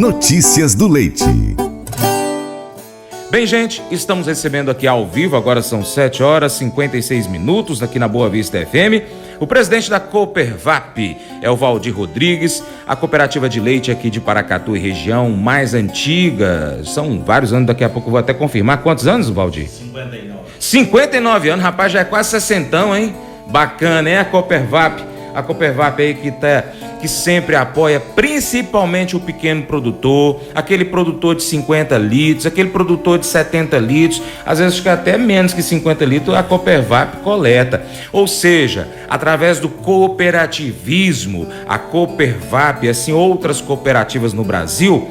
Notícias do Leite. Bem, gente, estamos recebendo aqui ao vivo, agora são 7h56 aqui na Boa Vista FM. O presidente da Copervap é o Valdir Rodrigues, a cooperativa de leite aqui de Paracatu e região mais antiga. São vários anos, daqui a pouco eu vou até confirmar. Quantos anos, Valdir? 59 anos, rapaz, já é quase 60, hein? Bacana, hein? A Copervap aí que sempre apoia principalmente o pequeno produtor, aquele produtor de 50 litros, aquele produtor de 70 litros, às vezes fica até menos que 50 litros, a Copervap coleta. Ou seja, através do cooperativismo, a Copervap, assim, outras cooperativas no Brasil,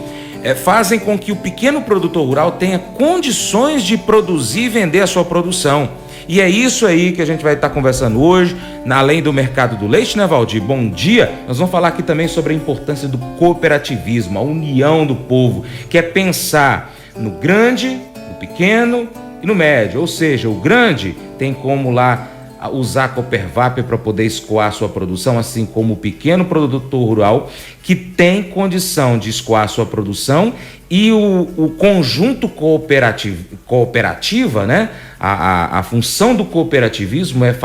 fazem com que o pequeno produtor rural tenha condições de produzir e vender a sua produção. E é isso aí que a gente vai estar conversando hoje, além do mercado do leite, né, Valdir? Bom dia! Nós vamos falar aqui também sobre a importância do cooperativismo, a união do povo, que é pensar no grande, no pequeno e no médio. Ou seja, o grande tem como lá usar a Copervap para poder escoar a sua produção, assim como o pequeno produtor rural que tem condição de escoar a sua produção, e o conjunto cooperativa, né? A função do cooperativismo é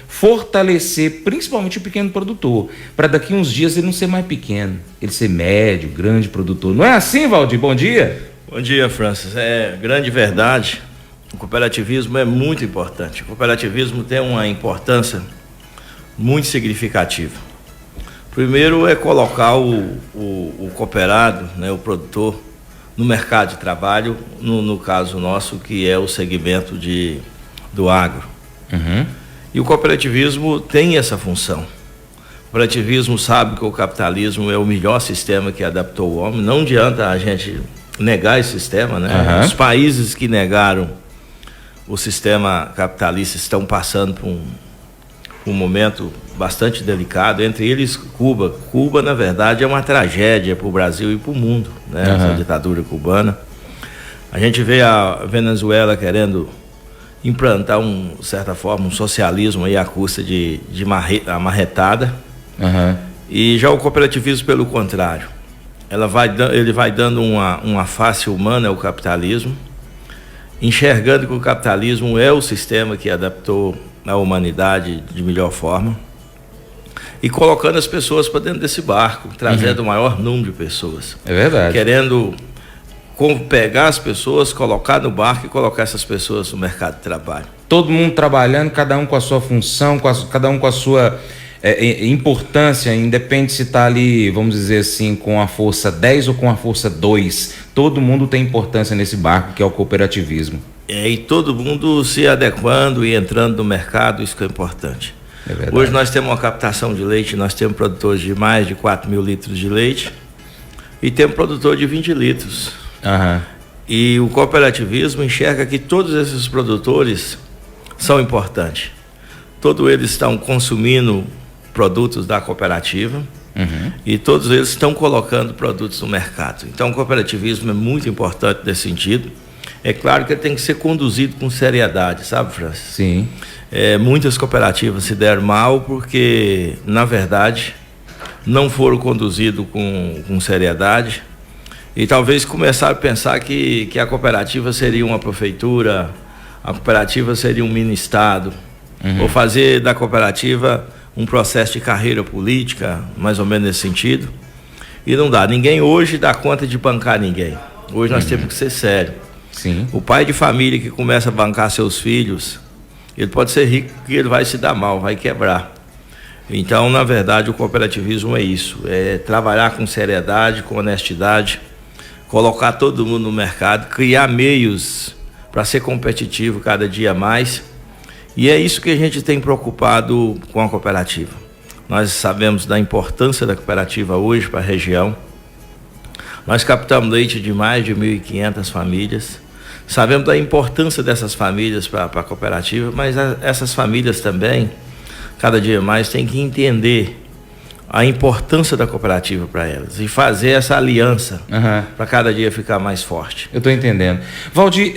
fortalecer principalmente o pequeno produtor, para daqui uns dias ele não ser mais pequeno, ele ser médio, grande produtor. Não é assim, Valdir? Bom dia. Bom dia, Francis. É grande verdade. O cooperativismo é muito importante. O cooperativismo tem uma importância muito significativa. Primeiro é colocar o cooperado, né, o produtor, no mercado de trabalho, no caso nosso, que é o segmento do agro. Uhum. E o cooperativismo tem essa função. O cooperativismo sabe que o capitalismo é o melhor sistema que adaptou o homem. Não adianta a gente negar esse sistema, né? Uhum. Os países que negaram o sistema capitalista estão passando por um momento bastante delicado, entre eles Cuba. Cuba, na verdade, é uma tragédia para o Brasil e para o mundo, né? Uhum. Essa ditadura cubana. A gente vê a Venezuela querendo implantar, de certa forma, um socialismo aí à custa de marretada. Uhum. E já o cooperativismo, pelo contrário, ele vai dando uma face humana ao capitalismo, enxergando que o capitalismo é o sistema que adaptou a humanidade de melhor forma e colocando as pessoas para dentro desse barco, trazendo o maior número de pessoas. É verdade. Querendo pegar as pessoas, colocar no barco e colocar essas pessoas no mercado de trabalho. Todo mundo trabalhando, cada um com a sua função, cada um com a sua importância, independe se está ali, vamos dizer assim, com a força 10 ou com a força 2. Todo mundo tem importância nesse barco que é o cooperativismo. E todo mundo se adequando e entrando no mercado, isso que é importante. É verdade. Hoje nós temos uma captação de leite, nós temos produtores de mais de 4 mil litros de leite e temos produtor de 20 litros. Uhum. E o cooperativismo enxerga que todos esses produtores são importantes. Todos eles estão consumindo produtos da cooperativa. Uhum. E todos eles estão colocando produtos no mercado. Então o cooperativismo é muito importante nesse sentido. É claro que ele tem que ser conduzido com seriedade, sabe, Francis? Sim. Muitas cooperativas se deram mal porque, na verdade, não foram conduzidos com seriedade e talvez começaram a pensar que a cooperativa seria uma prefeitura, a cooperativa seria um mini-estado, ou fazer da cooperativa um processo de carreira política, mais ou menos nesse sentido. E não dá. Ninguém hoje dá conta de bancar ninguém. Hoje nós temos que ser sérios. Sim. O pai de família que começa a bancar seus filhos, ele pode ser rico que ele vai se dar mal, vai quebrar. Então, na verdade, o cooperativismo é isso. É trabalhar com seriedade, com honestidade, colocar todo mundo no mercado, criar meios para ser competitivo cada dia mais. E é isso que a gente tem preocupado com a cooperativa. Nós sabemos da importância da cooperativa hoje para a região. Nós captamos leite de mais de 1.500 famílias. Sabemos da importância dessas famílias para a cooperativa, mas essas famílias também, cada dia mais, têm que entender a importância da cooperativa para elas e fazer essa aliança para cada dia ficar mais forte. Eu estou entendendo. Valdir,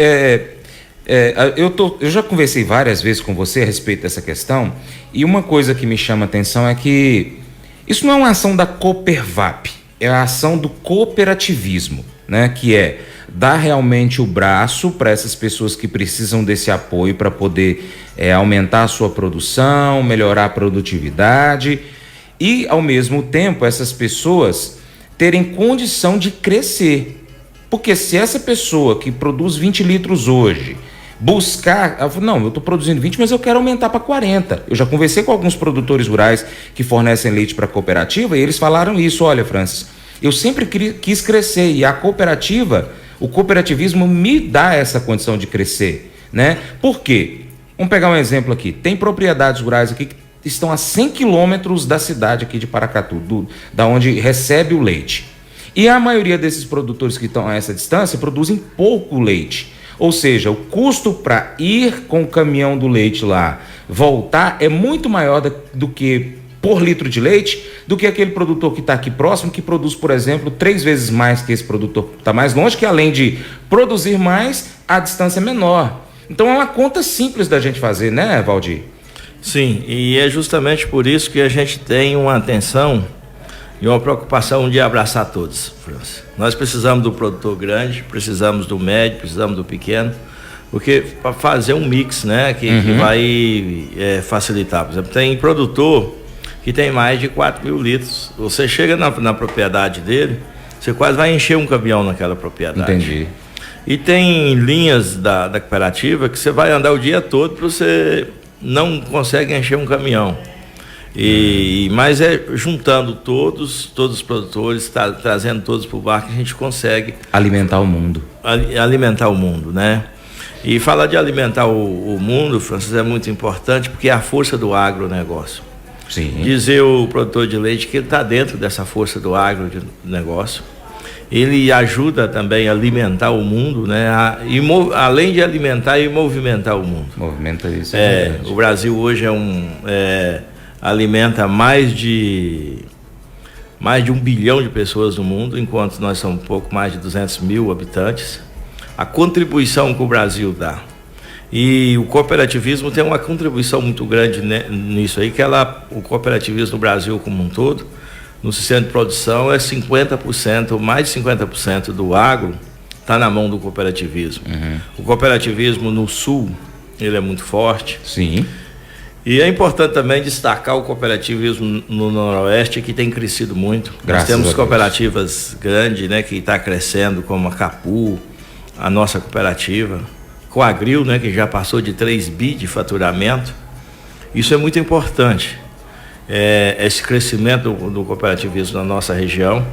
eu já conversei várias vezes com você a respeito dessa questão, e uma coisa que me chama a atenção é que isso não é uma ação da Copervap, é a ação do cooperativismo, né? Que é dar realmente o braço para essas pessoas que precisam desse apoio para poder aumentar a sua produção, melhorar a produtividade e, ao mesmo tempo, essas pessoas terem condição de crescer. Porque se essa pessoa que produz 20 litros hoje buscar, não, eu estou produzindo 20, mas eu quero aumentar para 40. Eu já conversei com alguns produtores rurais que fornecem leite para a cooperativa e eles falaram isso: olha, Francis, eu sempre quis crescer e a cooperativa, o cooperativismo me dá essa condição de crescer, né? Por quê? Vamos pegar um exemplo aqui. Tem propriedades rurais aqui que estão a 100 quilômetros da cidade aqui de Paracatu, da onde recebe o leite. E a maioria desses produtores que estão a essa distância produzem pouco leite. Ou seja, o custo para ir com o caminhão do leite lá, voltar, é muito maior do que por litro de leite, do que aquele produtor que está aqui próximo, que produz, por exemplo, 3 vezes mais que esse produtor que está mais longe, que além de produzir mais, a distância é menor. Então é uma conta simples da gente fazer, né, Valdir? Sim, e é justamente por isso que a gente tem uma atenção e uma preocupação de abraçar todos, França. Nós precisamos do produtor grande, precisamos do médio, precisamos do pequeno, porque para fazer um mix, né, que vai facilitar. Por exemplo, tem produtor que tem mais de 4 mil litros. Você chega na propriedade dele, você quase vai encher um caminhão naquela propriedade. Entendi. E tem linhas da cooperativa que você vai andar o dia todo, você não consegue encher um caminhão. Mas juntando todos os produtores, trazendo todos para o bar, que a gente consegue alimentar o mundo. Alimentar o mundo, né? E falar de alimentar o mundo, Francis, é muito importante, porque é a força do agronegócio. Sim. Dizer o produtor de leite que ele está dentro dessa força do agronegócio. Ele ajuda também a alimentar o mundo, né? Além de alimentar e movimentar o mundo. Movimenta isso. O Brasil hoje alimenta mais de 1 bilhão de pessoas no mundo, enquanto nós somos um pouco mais de 200 mil habitantes. A contribuição que o Brasil dá. E o cooperativismo tem uma contribuição muito grande nisso aí, que o cooperativismo no Brasil como um todo, no sistema de produção, é 50%, mais de 50% do agro está na mão do cooperativismo. O cooperativismo no sul, ele é muito forte. Sim. E é importante também destacar o cooperativismo no Noroeste, que tem crescido muito. Graças Nós temos cooperativas grandes, né, que está crescendo, como a Capu, a nossa cooperativa, Coagril, né, que já passou de 3 bi de faturamento. Isso é muito importante, esse crescimento do cooperativismo na nossa região.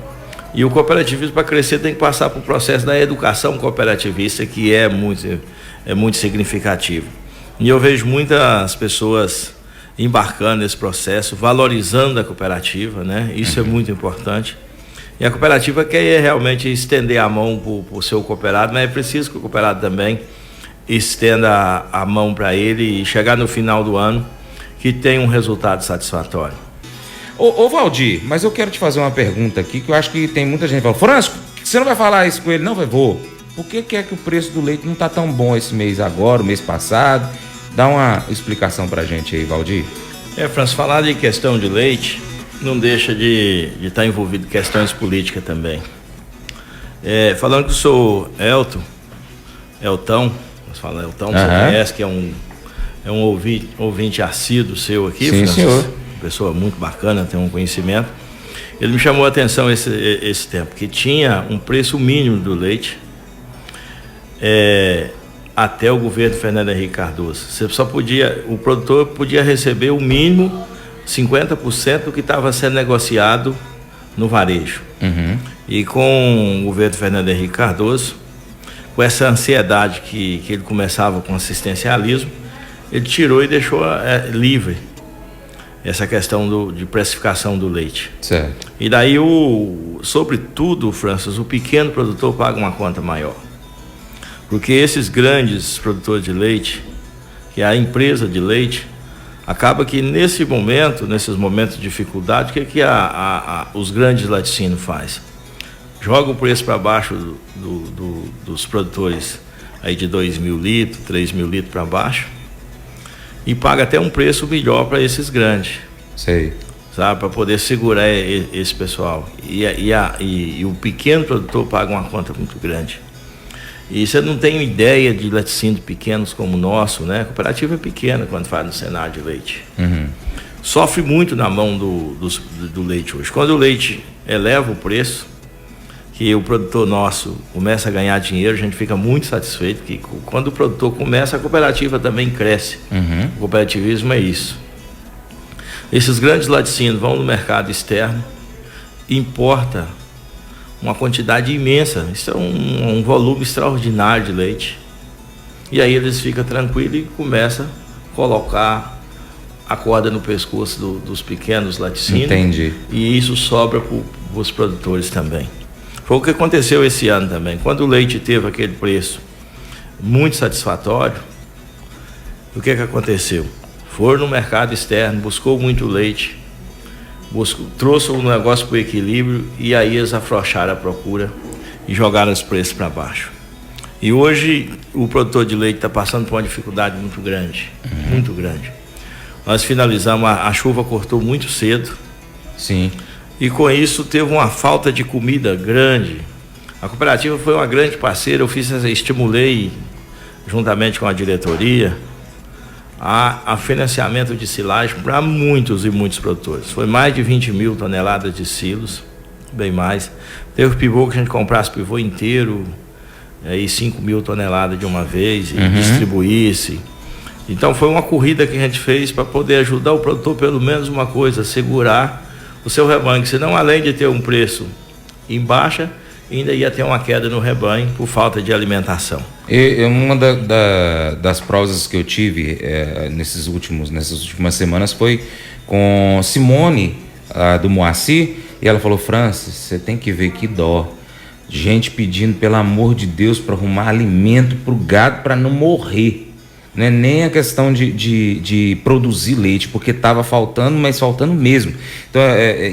E o cooperativismo, para crescer, tem que passar por um processo da educação cooperativista, que é muito significativo. E eu vejo muitas pessoas embarcando nesse processo, valorizando a cooperativa, né? Isso é muito importante. E a cooperativa quer realmente estender a mão para o seu cooperado, mas é preciso que o cooperado também estenda a mão para ele e chegar no final do ano que tenha um resultado satisfatório. Ô Valdir, mas eu quero te fazer uma pergunta aqui, que eu acho que tem muita gente que fala: Francisco, você não vai falar isso com ele? Não, vou. Por que é que o preço do leite não está tão bom esse mês agora, o mês passado? Dá uma explicação pra gente aí, Valdir. Francis, falar de questão de leite não deixa de estar envolvido em questões políticas também. Falando que eu sou Eltão, você conhece, que é um ouvinte assíduo seu aqui. Sim, Francis, senhor. Pessoa muito bacana, tem um conhecimento. Ele me chamou a atenção esse tempo, que tinha um preço mínimo do leite até o governo Fernando Henrique Cardoso. O produtor podia receber o mínimo 50% do que estava sendo negociado no varejo. E com o governo Fernando Henrique Cardoso, com essa ansiedade que ele começava com assistencialismo, ele tirou e deixou livre essa questão de precificação do leite. Certo. E daí, sobretudo, Francis, o pequeno produtor paga uma conta maior. Porque esses grandes produtores de leite, que é a empresa de leite, acaba que nesses momentos de dificuldade, o que os grandes laticínios fazem? Joga o preço para baixo dos produtores aí de 2 mil litros, 3 mil litros para baixo, e paga até um preço melhor para esses grandes. Sei. sabe, para poder segurar esse pessoal. E o pequeno produtor paga uma conta muito grande. E você não tem ideia de laticínios pequenos como o nosso, né? A cooperativa é pequena quando faz no cenário de leite. Sofre muito na mão do leite hoje. Quando o leite eleva o preço, que o produtor nosso começa a ganhar dinheiro, a gente fica muito satisfeito, que quando o produtor começa, a cooperativa também cresce. O cooperativismo é isso. Esses grandes laticínios vão no mercado externo, importa uma quantidade imensa, isso é um volume extraordinário de leite. E aí eles ficam tranquilos e começam a colocar a corda no pescoço dos pequenos laticínios. Entendi. E isso sobra para os produtores também. Foi o que aconteceu esse ano também. Quando o leite teve aquele preço muito satisfatório, o que aconteceu? Foram no mercado externo, buscou muito leite, trouxe um negócio para o equilíbrio e aí eles afrouxaram a procura e jogaram os preços para baixo. E hoje o produtor de leite está passando por uma dificuldade muito grande, muito grande. Nós finalizamos, a chuva cortou muito cedo. Sim. E com isso teve uma falta de comida grande. A cooperativa foi uma grande parceira, estimulei juntamente com a diretoria a financiamento de silagem para muitos e muitos produtores. Foi mais de 20 mil toneladas de silos, bem mais. Teve pivô que a gente comprasse pivô inteiro, e 5 mil toneladas de uma vez, e distribuísse. Então foi uma corrida que a gente fez para poder ajudar o produtor, pelo menos uma coisa, segurar o seu rebanho, senão além de ter um preço em baixa, ainda ia ter uma queda no rebanho por falta de alimentação. Uma das provas que eu tive nessas últimas semanas foi com Simone, do Moacir, e ela falou: Francis, você tem que ver que dó. Gente pedindo, pelo amor de Deus, para arrumar alimento para o gado para não morrer. Não é nem a questão de produzir leite, porque estava faltando, mas faltando mesmo. Então,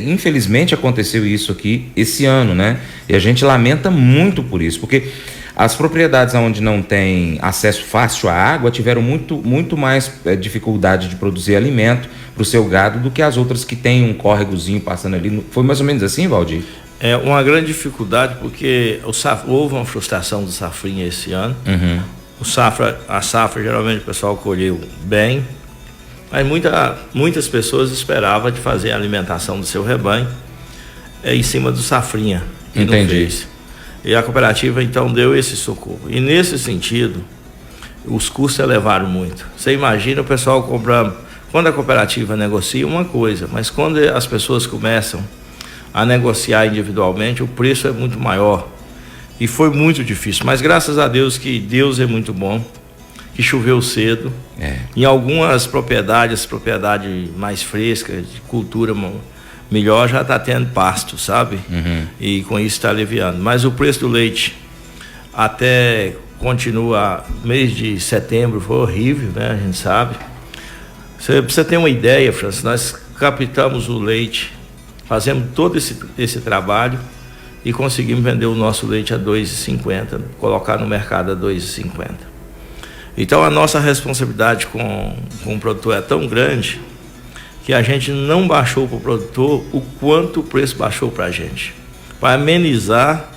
infelizmente aconteceu isso aqui esse ano, né? E a gente lamenta muito por isso, porque as propriedades onde não tem acesso fácil à água tiveram muito mais dificuldade de produzir alimento para o seu gado do que as outras que tem um córregozinho passando ali. Foi mais ou menos assim, Valdir? É uma grande dificuldade, porque houve uma frustração do safrinha esse ano. A safra geralmente o pessoal colheu bem, mas muitas pessoas esperavam de fazer a alimentação do seu rebanho em cima do safrinha. E entendi. não fez. E a cooperativa então deu esse socorro. E nesse sentido, os custos elevaram muito. Você imagina o pessoal comprando. Quando a cooperativa negocia uma coisa, mas quando as pessoas começam a negociar individualmente, o preço é muito maior. E foi muito difícil, mas graças a Deus que Deus é muito bom, que choveu cedo. Em algumas propriedades mais frescas, de cultura melhor, já está tendo pasto, sabe? E com isso está aliviando. Mas o preço do leite até continua, mês de setembro foi horrível, né? A gente sabe. Você tem uma ideia, Francis, nós captamos o leite, fazemos todo esse trabalho, e conseguimos vender o nosso leite a R$ 2,50, colocar no mercado a R$ 2,50. Então a nossa responsabilidade com o produtor é tão grande que a gente não baixou para o produtor o quanto o preço baixou para a gente, para amenizar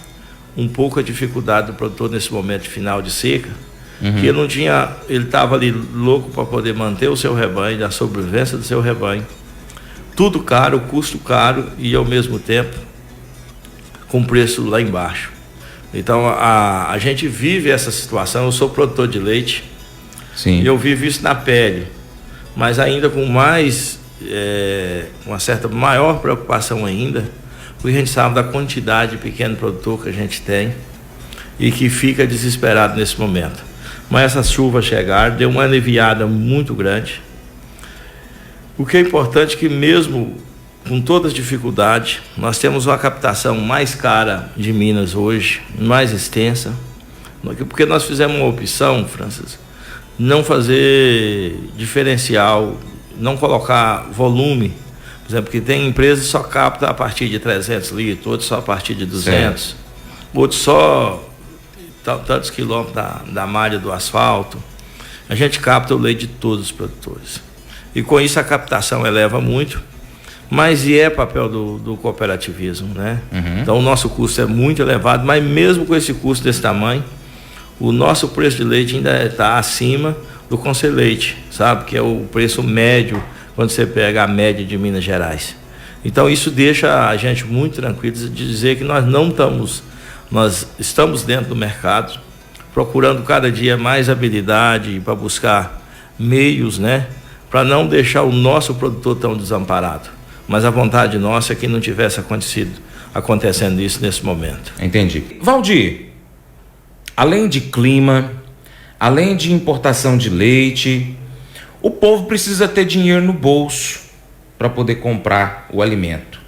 um pouco a dificuldade do produtor nesse momento de final de seca, que ele estava ali louco para poder manter o seu rebanho, a sobrevivência do seu rebanho, tudo caro, custo caro e ao mesmo tempo com preço lá embaixo. Então a gente vive essa situação. Eu sou produtor de leite. Sim. E eu vivo isso na pele, mas ainda com uma certa maior preocupação ainda, porque a gente sabe da quantidade de pequeno produtor que a gente tem e que fica desesperado nesse momento. Mas essas chuvas chegaram, deu uma aliviada muito grande. O que é importante é que mesmo com todas as dificuldades, nós temos uma captação mais cara de Minas hoje, mais extensa, porque nós fizemos uma opção, Francis, não fazer diferencial, não colocar volume. Por exemplo, que tem empresas que só captam a partir de 300 litros, outros só a partir de 200, certo. Outros só tantos quilômetros da malha do asfalto. A gente capta o leite de todos os produtores. E com isso a captação eleva muito. Mas é papel do cooperativismo, né? Então o nosso custo é muito elevado, mas mesmo com esse custo desse tamanho, o nosso preço de leite ainda está acima do Conselho Leite, sabe? Que é o preço médio quando você pega a média de Minas Gerais. Então isso deixa a gente muito tranquilo de dizer que nós estamos dentro do mercado, procurando cada dia mais habilidade para buscar meios, né? Para não deixar o nosso produtor tão desamparado. Mas a vontade nossa é que não tivesse acontecendo isso nesse momento. Entendi. Valdir, além de clima, além de importação de leite, o povo precisa ter dinheiro no bolso para poder comprar o alimento.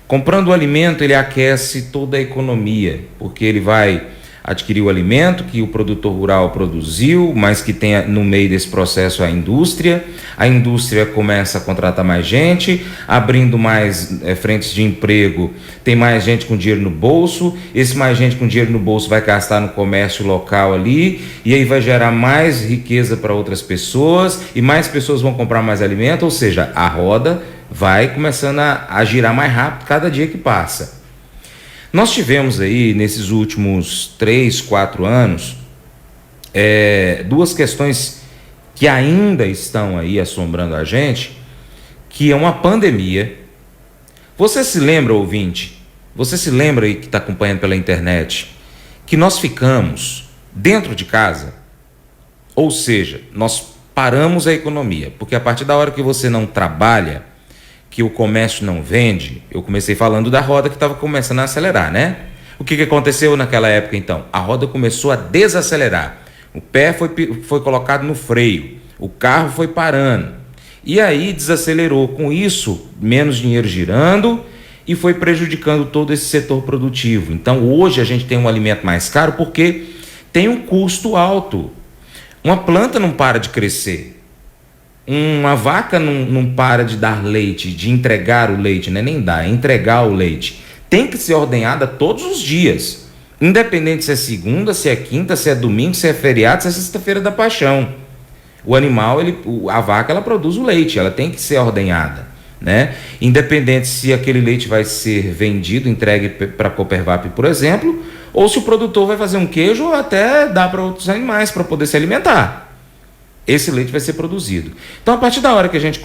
Comprando o alimento, ele aquece toda a economia, porque ele vai adquirir o alimento que o produtor rural produziu, mas que tem no meio desse processo a indústria começa a contratar mais gente, abrindo mais frentes de emprego, tem mais gente com dinheiro no bolso, esse mais gente com dinheiro no bolso vai gastar no comércio local ali, e aí vai gerar mais riqueza para outras pessoas, e mais pessoas vão comprar mais alimento, ou seja, a roda vai começando a girar mais rápido cada dia que passa. Nós tivemos aí, nesses últimos 3, 4 anos, duas questões que ainda estão aí assombrando a gente, que é uma pandemia. Você se lembra, ouvinte? Você se lembra aí que está acompanhando pela internet, que nós ficamos dentro de casa? Ou seja, nós paramos a economia, porque a partir da hora que você não trabalha, que o comércio não vende, eu comecei falando da roda que estava começando a acelerar, né? O que aconteceu naquela época então? A roda começou a desacelerar, o pé foi colocado no freio, o carro foi parando, e aí desacelerou. Com isso, menos dinheiro girando e foi prejudicando todo esse setor produtivo. Então hoje a gente tem um alimento mais caro porque tem um custo alto. Uma planta não para de crescer. Uma vaca não para de dar leite, de entregar o leite, né? Nem dar, é entregar o leite. Tem que ser ordenhada todos os dias, independente se é segunda, se é quinta, se é domingo, se é feriado, se é sexta-feira da paixão. O animal, a vaca, ela produz o leite, ela tem que ser ordenhada, né? Independente se aquele leite vai ser vendido, entregue para a Coopervap, por exemplo, ou se o produtor vai fazer um queijo ou até dar para outros animais para poder se alimentar. Esse leite vai ser produzido. Então, a partir da hora que a gente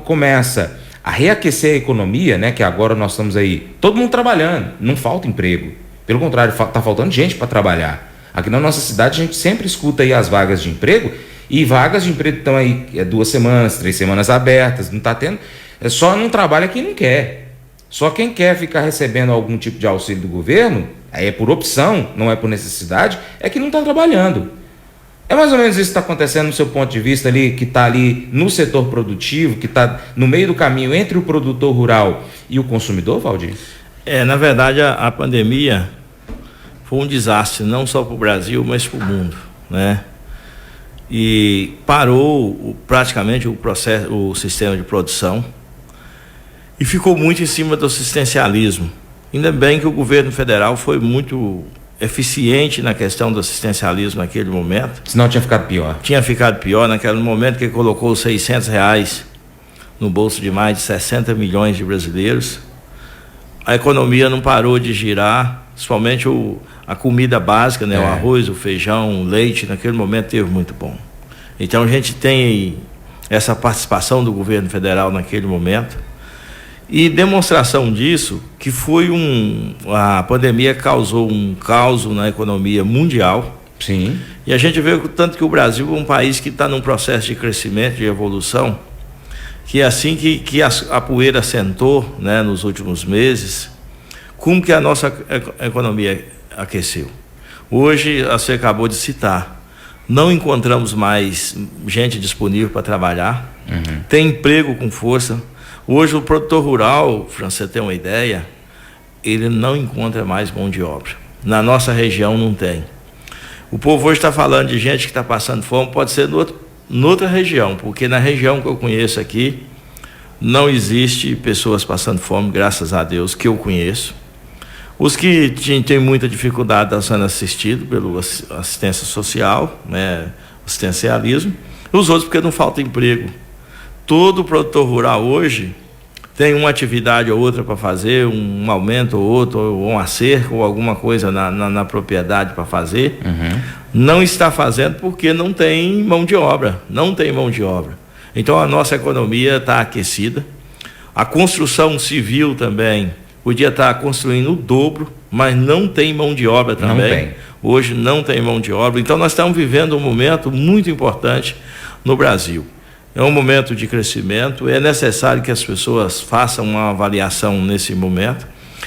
começa a reaquecer a economia, né, que agora nós estamos aí, todo mundo trabalhando, não falta emprego. Pelo contrário, está faltando gente para trabalhar. Aqui na nossa cidade, a gente sempre escuta aí as vagas de emprego, e vagas de emprego estão aí 2 semanas, 3 semanas abertas, não está tendo. Só não trabalha quem não quer. Só quem quer ficar recebendo algum tipo de auxílio do governo, aí é por opção, não é por necessidade, é que não está trabalhando. É mais ou menos isso que está acontecendo no seu ponto de vista ali, que está ali no setor produtivo, que está no meio do caminho entre o produtor rural e o consumidor, Valdir? Na verdade, a pandemia foi um desastre, não só para o Brasil, mas para o mundo, né? E parou praticamente o sistema de produção e ficou muito em cima do assistencialismo. Ainda bem que o governo federal foi muito eficiente na questão do assistencialismo naquele momento. Senão tinha ficado pior. Tinha ficado pior naquele momento que ele colocou R$600 no bolso de mais de 60 milhões de brasileiros. A economia não parou de girar, principalmente a comida básica, né? O arroz, o feijão, o leite, naquele momento teve muito bom. Então a gente tem essa participação do governo federal naquele momento. E demonstração disso, que foi a pandemia causou um caos na economia mundial. Sim. E a gente vê tanto que o Brasil é um país que está num processo de crescimento, de evolução, que assim que a poeira assentou, né, nos últimos meses, como que a nossa economia aqueceu. Hoje, você acabou de citar, não encontramos mais gente disponível para trabalhar, tem emprego com força. Hoje o produtor rural, para você ter uma ideia, ele não encontra mais mão de obra. Na nossa região não tem. O povo hoje está falando de gente que está passando fome, pode ser noutra região, porque na região que eu conheço aqui, não existe pessoas passando fome, graças a Deus, que eu conheço. Os que têm muita dificuldade estão sendo assistidos pela assistência social, né, assistencialismo, e os outros porque não falta emprego. Todo produtor rural hoje tem uma atividade ou outra para fazer, um aumento ou outro, ou um acerco, ou alguma coisa na propriedade para fazer. Não está fazendo porque não tem mão de obra, Então a nossa economia está aquecida. A construção civil também podia estar construindo o dobro, mas não tem mão de obra também. Hoje não tem mão de obra. Então nós estamos vivendo um momento muito importante no Brasil. É um momento de crescimento, é necessário que as pessoas façam uma avaliação nesse momento,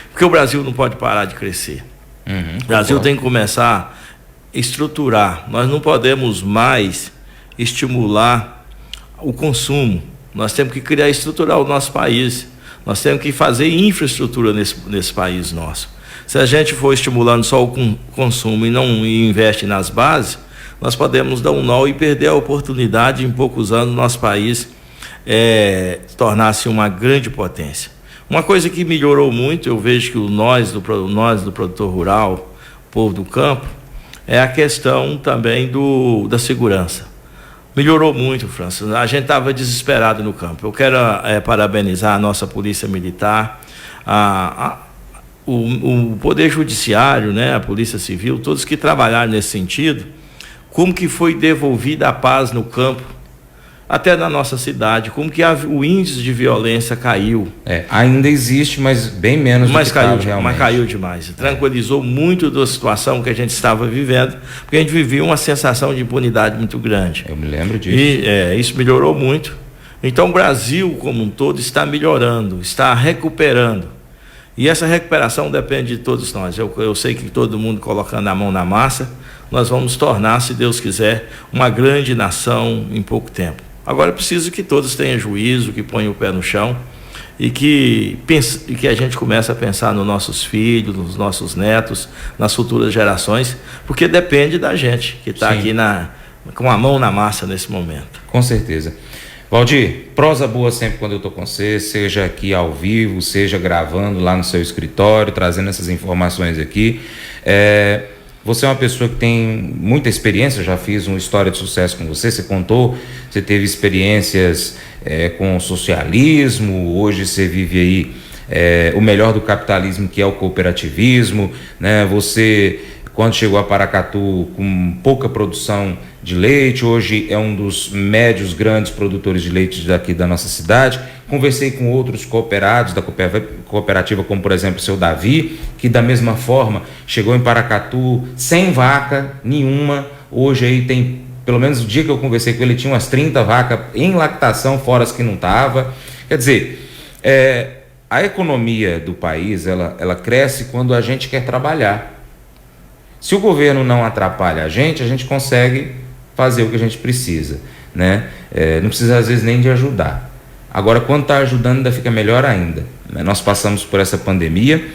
porque o Brasil não pode parar de crescer. O Brasil tem que começar a estruturar. Nós não podemos mais estimular o consumo. Nós temos que criar e estruturar o nosso país. Nós temos que fazer infraestrutura nesse país nosso. Se a gente for estimulando só o consumo e não investe nas bases, nós podemos dar um nó e perder a oportunidade, em poucos anos, nosso país tornar-se uma grande potência. Uma coisa que melhorou muito, eu vejo que nós do produtor rural, o povo do campo, é a questão também da segurança. Melhorou muito, Francis. A gente estava desesperado no campo. Eu quero parabenizar a nossa Polícia Militar, o Poder Judiciário, né, a Polícia Civil, todos que trabalharam nesse sentido. Como que foi devolvida a paz no campo, até na nossa cidade, como que o índice de violência caiu. Ainda existe, mas bem menos do que estava realmente. Mas caiu demais. Tranquilizou muito da situação que a gente estava vivendo, porque a gente vivia uma sensação de impunidade muito grande. Eu me lembro disso. E isso melhorou muito. Então o Brasil como um todo está melhorando, está recuperando. E essa recuperação depende de todos nós. Eu sei que todo mundo colocando a mão na massa, nós vamos tornar, se Deus quiser, uma grande nação em pouco tempo. Agora é preciso que todos tenham juízo, que ponham o pé no chão e que a gente comece a pensar nos nossos filhos, nos nossos netos, nas futuras gerações, porque depende da gente que está aqui com a mão na massa nesse momento. Com certeza. Valdir, prosa boa sempre quando eu estou com você, seja aqui ao vivo, seja gravando lá no seu escritório, trazendo essas informações aqui. Você é uma pessoa que tem muita experiência, já fiz uma história de sucesso com você, você contou, você teve experiências com o socialismo, hoje você vive aí o melhor do capitalismo, que é o cooperativismo, né? Você, quando chegou a Paracatu com pouca produção de leite, hoje é um dos médios grandes produtores de leite daqui da nossa cidade. Conversei com outros cooperados da cooperativa, como por exemplo o seu Davi, que da mesma forma chegou em Paracatu sem vaca nenhuma. Hoje aí tem, pelo menos o dia que eu conversei com ele, tinha umas 30 vacas em lactação, fora as que não estava. Quer dizer, a economia do país, ela cresce quando a gente quer trabalhar. Se o governo não atrapalha a gente consegue fazer o que a gente precisa, né? Não precisa às vezes nem de ajudar. Agora, quando está ajudando, ainda fica melhor ainda, né? Nós passamos por essa pandemia,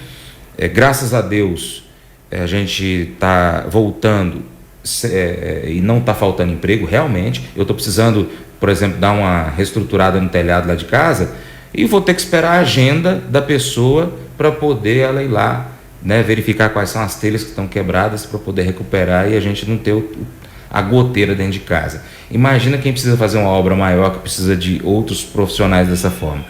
graças a Deus a gente está voltando e não está faltando emprego realmente. Eu estou precisando, por exemplo, dar uma reestruturada no telhado lá de casa e vou ter que esperar a agenda da pessoa para poder ela ir lá, né, verificar quais são as telhas que estão quebradas para poder recuperar e a gente não ter a goteira dentro de casa. Imagina quem precisa fazer uma obra maior, que precisa de outros profissionais dessa forma.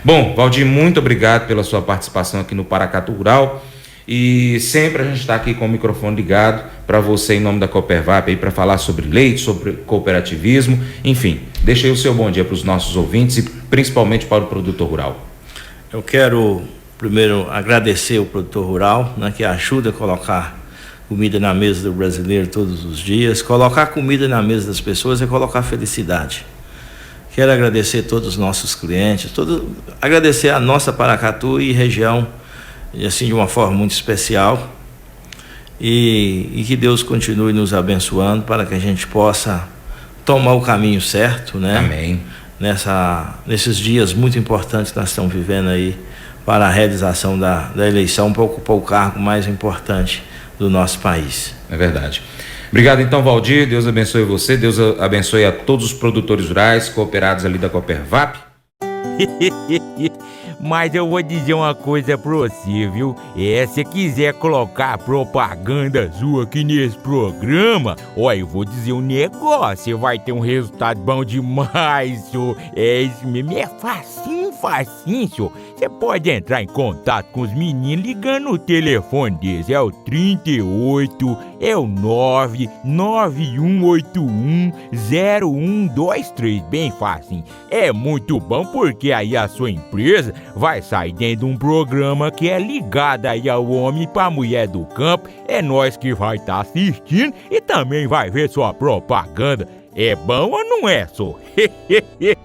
Bom, Valdir, muito obrigado pela sua participação aqui no Paracatu Rural e sempre a gente está aqui com o microfone ligado para você em nome da Copervap para falar sobre leite, sobre cooperativismo, enfim, deixa aí o seu bom dia para os nossos ouvintes e principalmente para o produtor rural. Eu quero primeiro agradecer o produtor rural, né, que ajuda a colocar comida na mesa do brasileiro todos os dias. Colocar comida na mesa das pessoas é colocar felicidade. Quero agradecer a todos os nossos clientes, agradecer a nossa Paracatu e região, e assim de uma forma muito especial, e que Deus continue nos abençoando para que a gente possa tomar o caminho certo, né? Amém. Nesses dias muito importantes que nós estamos vivendo aí, para a realização da eleição, para ocupar o cargo mais importante do nosso país. É verdade. Obrigado então, Valdir, Deus abençoe você, Deus abençoe a todos os produtores rurais, cooperados ali da Copervap. Mas eu vou dizer uma coisa pra você, viu? Se quiser colocar propaganda sua aqui nesse programa, eu vou dizer um negócio, você vai ter um resultado bom demais, senhor. Isso mesmo, é facinho, senhor. Você pode entrar em contato com os meninos ligando o telefone deles, é o 38, é o 991810123, bem fácil. É muito bom porque aí a sua empresa vai sair dentro de um programa que é ligado aí ao homem pra mulher do campo. É nós que vai estar assistindo e também vai ver sua propaganda. É bom ou não é, só?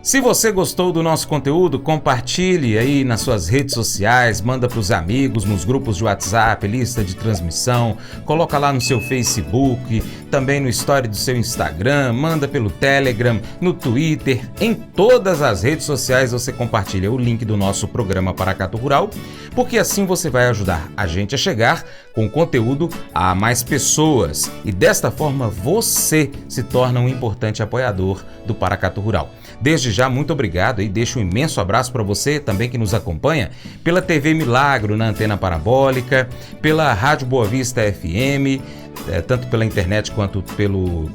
Se você gostou do nosso conteúdo, compartilhe aí nas suas redes sociais, manda pros amigos, nos grupos de WhatsApp, lista de transmissão, coloca lá no seu Facebook, também no story do seu Instagram, manda pelo Telegram, no Twitter, em todas as redes sociais você compartilha o link do nosso programa Paracatu Rural, porque assim você vai ajudar a gente a chegar com conteúdo a mais pessoas e desta forma você se torna um importante apoiador do Paracatu Rural. Desde já, muito obrigado e deixo um imenso abraço para você também que nos acompanha pela TV Milagro na antena parabólica, pela Rádio Boa Vista FM, tanto pela internet quanto pelo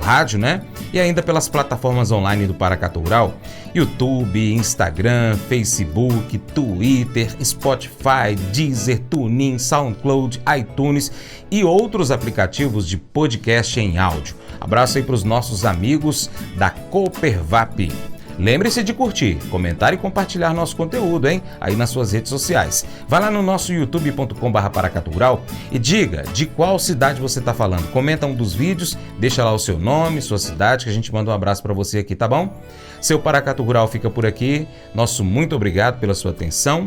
rádio, né? E ainda pelas plataformas online do Paracatu Rural, YouTube, Instagram, Facebook, Twitter, Spotify, Deezer, TuneIn, SoundCloud, iTunes e outros aplicativos de podcast em áudio. Abraço aí para os nossos amigos da Copervap. Lembre-se de curtir, comentar e compartilhar nosso conteúdo, hein? Aí nas suas redes sociais. Vai lá no nosso youtube.com/Paracatu Rural e diga de qual cidade você está falando. Comenta um dos vídeos, deixa lá o seu nome, sua cidade, que a gente manda um abraço para você aqui, tá bom? Seu Paracatu Rural fica por aqui. Nosso muito obrigado pela sua atenção.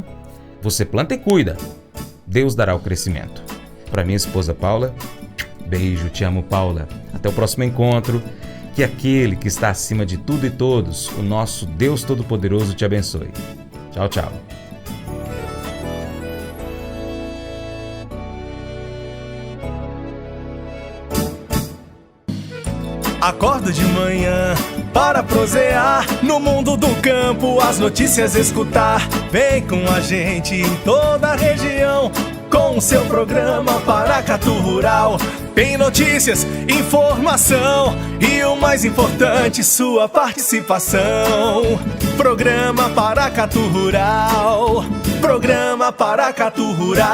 Você planta e cuida. Deus dará o crescimento. Para minha esposa Paula, beijo, te amo, Paula. Até o próximo encontro. Que aquele que está acima de tudo e todos, o nosso Deus Todo-Poderoso, te abençoe. Tchau, tchau. Acordo de manhã para prosear no mundo do campo, as notícias escutar. Vem com a gente em toda a região com o seu programa Paracatu Rural. Tem notícias, informação e o mais importante, sua participação. Programa Paracatu Rural. Programa Paracatu Rural.